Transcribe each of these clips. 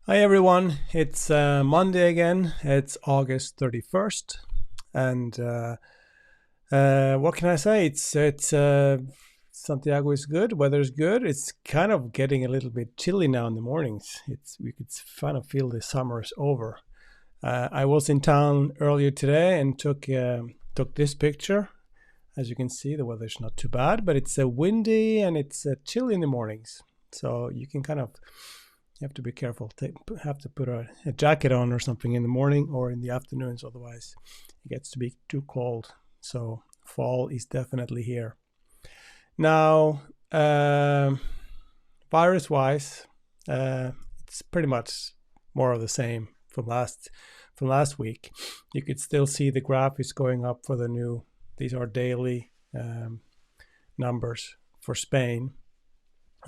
Hi everyone, it's Monday again. It's August 31st, and what can I say? It's Santiago is good, weather's good. It's kind of getting a little bit chilly now in the mornings. It's we could kind of feel the summer is over. I was in town earlier today and took this picture. As you can see, the weather's not too bad, but it's windy and it's chilly in the mornings. So you have to be careful. Have to put a jacket on or something in the morning or in the afternoons, otherwise it gets to be too cold. So fall is definitely here. Now, virus-wise, it's pretty much more of the same from last week. You could still see the graph is going up for the new. These are daily numbers for Spain.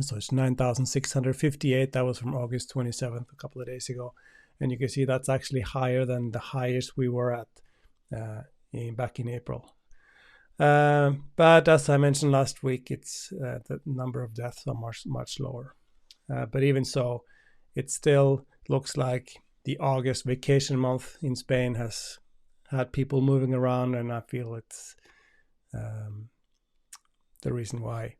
So it's 9,658. That was from August 27th, a couple of days ago. And you can see that's actually higher than the highest we were at back in April. But as I mentioned last week, it's the number of deaths are much lower. But even so, it still looks like the August vacation month in Spain has had people moving around, and I feel it's the reason why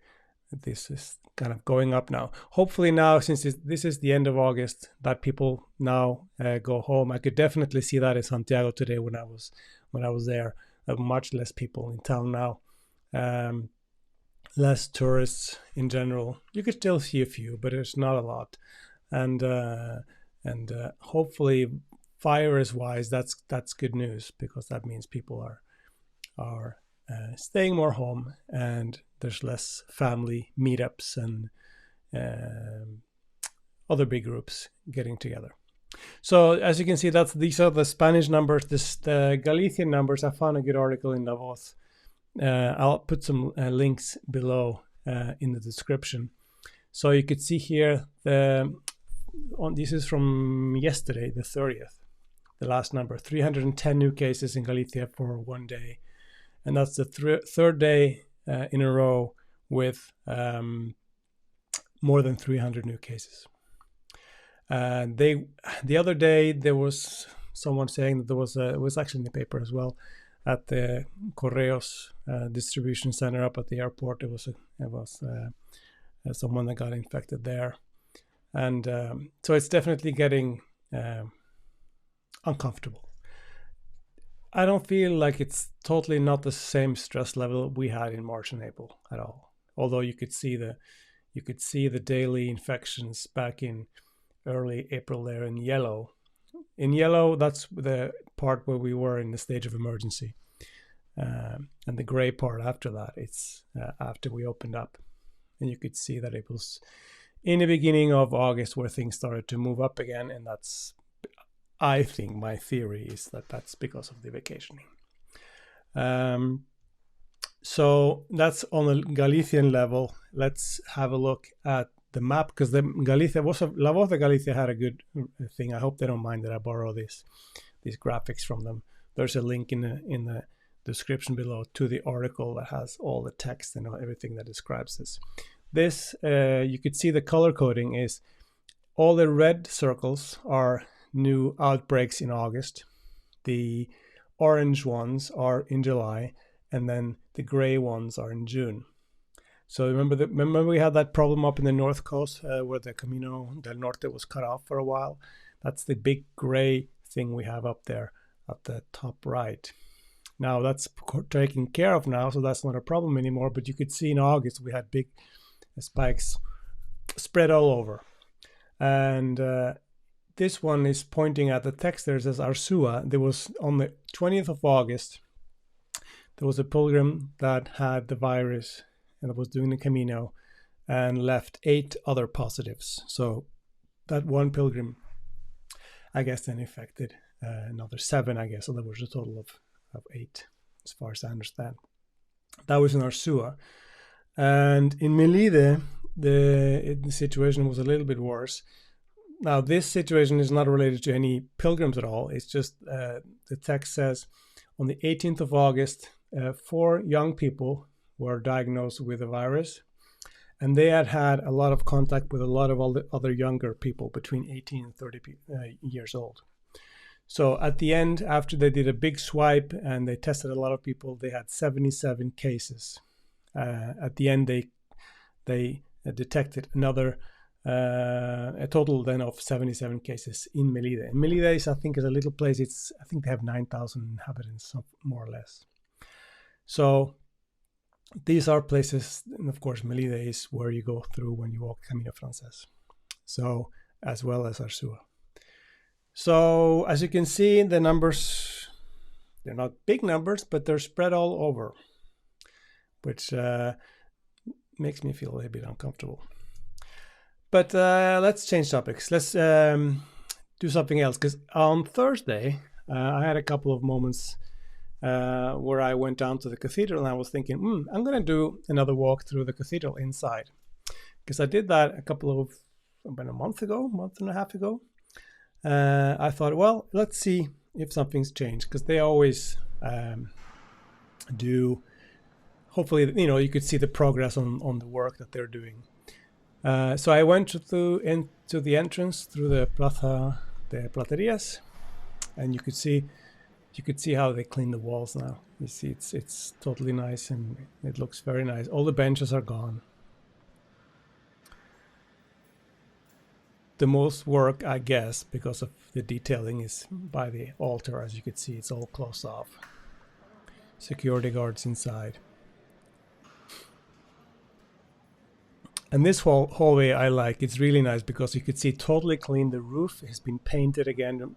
this is kind of going up now. Hopefully now, since this is the end of August, that people now go home. I could definitely see that in Santiago today when I was there. Much less people in town now, less tourists in general. You could still see a few, but it's not a lot. And hopefully, virus-wise, that's good news, because that means people are staying more home, and there's less family meetups and other big groups getting together. So as you can see, these are the Spanish numbers. The Galician numbers. I found a good article in La Voz. I'll put some links below in the description. So you could see here this is from yesterday, the 30th. The last number, 310 new cases in Galicia for one day, and that's the third day in a row with more than 300 new cases. The other day there was someone saying that it was actually in the paper as well, at the Correos distribution center up at the airport. It was someone that got infected there, and so it's definitely getting uncomfortable. I don't feel like it's totally not the same stress level we had in March and April at all. Although you could see the daily infections back in early April there in yellow. In yellow, that's the part where we were in the stage of emergency. And the gray part after that, it's after we opened up. And you could see that it was in the beginning of August where things started to move up again. And I think my theory is that that's because of the vacationing. So that's on a Galician level. Let's have a look at the map, because La Voz de Galicia had a good thing. I hope they don't mind that I borrow these graphics from them. There's a link in the description below to the article that has all the text and everything that describes this. This you could see the color coding is all the red circles are new outbreaks in August. The orange ones are in July, and then the gray ones are in June. So remember we had that problem up in the north coast where the Camino del Norte was cut off for a while. That's the big gray thing we have up there at the top right. Now that's taken care of now, so that's not a problem anymore. But you could see in August we had big spikes spread all over. And this one is pointing at the text there. It says Arsua. There was on the 20th of August, there was a pilgrim that had the virus and was doing the Camino and left 8 other positives. So that one pilgrim, I guess, then infected another 7, I guess. So there was a total of 8, as far as I understand. That was in Arsua. And in Melide, the situation was a little bit worse. Now, this situation is not related to any pilgrims at all. It's just the text says on the 18th of August, 4 young people were diagnosed with the virus, and they had a lot of contact with a lot of other younger people between 18 and 30 years old. So at the end, after they did a big swipe and they tested a lot of people, they had 77 cases. At the end, they detected a total then of 77 cases in Melide. And Melide is, I think, is a little place. I think they have 9,000 inhabitants, more or less. So these are places, and of course, Melide is where you go through when you walk Camino Frances. So, as well as Arzúa. So, as you can see, the numbers, they're not big numbers, but they're spread all over, which makes me feel a little bit uncomfortable. But let's change topics. Let's do something else, because on Thursday, I had a couple of moments where I went down to the cathedral, and I was thinking, I'm going to do another walk through the cathedral inside, because I did that about a month and a half ago. I thought, well, let's see if something's changed, because they always do. Hopefully, you could see the progress on the work that they're doing. So I went into the entrance through the Plaza de Platerías, and you could see how they clean the walls now. You see, it's totally nice, and it looks very nice. All the benches are gone. The most work, I guess, because of the detailing, is by the altar. As you can see, it's all closed off. Security guards inside. And this hallway I like. It's really nice because you could see totally clean. The roof has been painted again.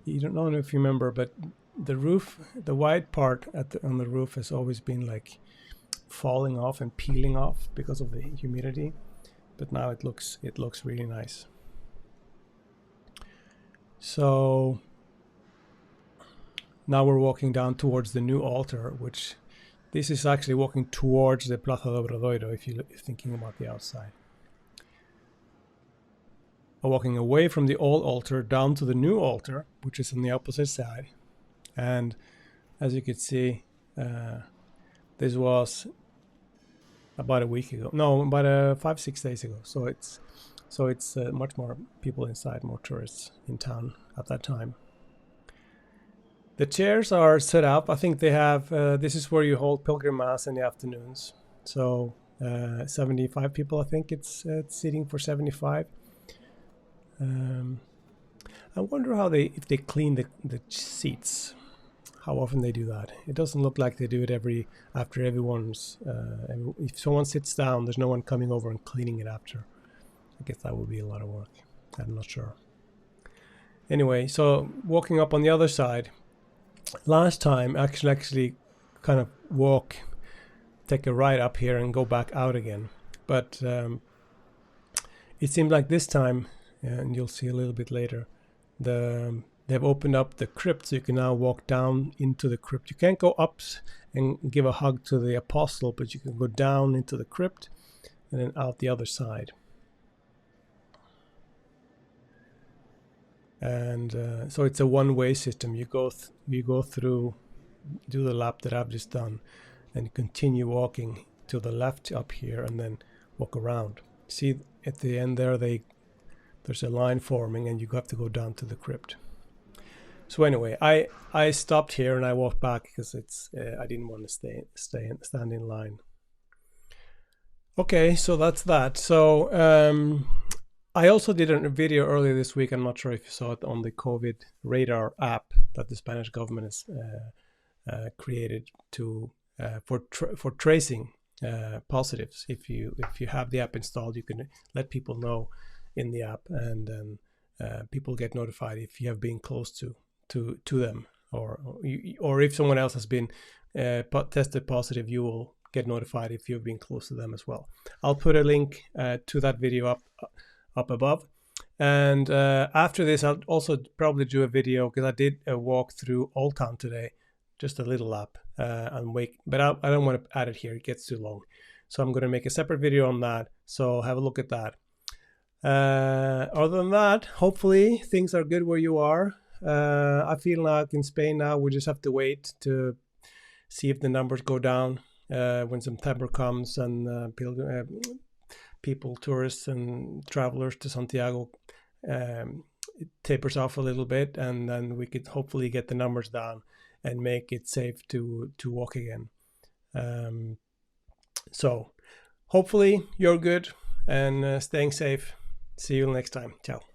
You don't know if you remember, but the roof, the white part on the roof has always been like falling off and peeling off because of the humidity. But now it looks really nice. So now we're walking down towards the new altar, which this is actually walking towards the Plaza de Obradoiro if you're thinking about the outside. We're walking away from the old altar down to the new altar, which is on the opposite side. And as you can see, this was about a week ago. No, about 5-6 days ago. So it's much more people inside, more tourists in town at that time. The chairs are set up. I think they have, this is where you hold pilgrim mass in the afternoons. So 75 people, I think it's seating for 75. I wonder if they clean the seats, how often they do that. It doesn't look like they do it after everyone's, if someone sits down, there's no one coming over and cleaning it after. I guess that would be a lot of work. I'm not sure. Anyway, so walking up on the other side, last time actually kind of take a right up here and go back out again. But it seemed like this time, and you'll see a little bit later, they've opened up the crypt, so you can now walk down into the crypt. You can't go up and give a hug to the apostle, but you can go down into the crypt and then out the other side. And so it's a one-way system. You go through, do the lap that I've just done, and continue walking to the left up here, and then walk around. See, at the end there, there's a line forming, and you have to go down to the crypt. So anyway, I stopped here and I walked back because I didn't want to stand in line. Okay, so that's that. So I also did a video earlier this week. I'm not sure if you saw it, on the COVID radar app that the Spanish government has created for tracing positives. If you have the app installed, you can let people know in the app, and then people get notified if you have been close to them, or if someone else has been tested positive, you will get notified if you've been close to them as well. I'll put a link to that video up above. And after this, I'll also probably do a video, because I did a walk through Old Town today, just a little lap, but I don't want to add it here. It gets too long. So I'm going to make a separate video on that. So have a look at that. Other than that, hopefully things are good where you are. I feel like in Spain now, we just have to wait to see if the numbers go down when September comes and people, tourists and travelers to Santiago, it tapers off a little bit, and then we could hopefully get the numbers down and make it safe to walk again. So hopefully you're good and staying safe. See you next time. Ciao.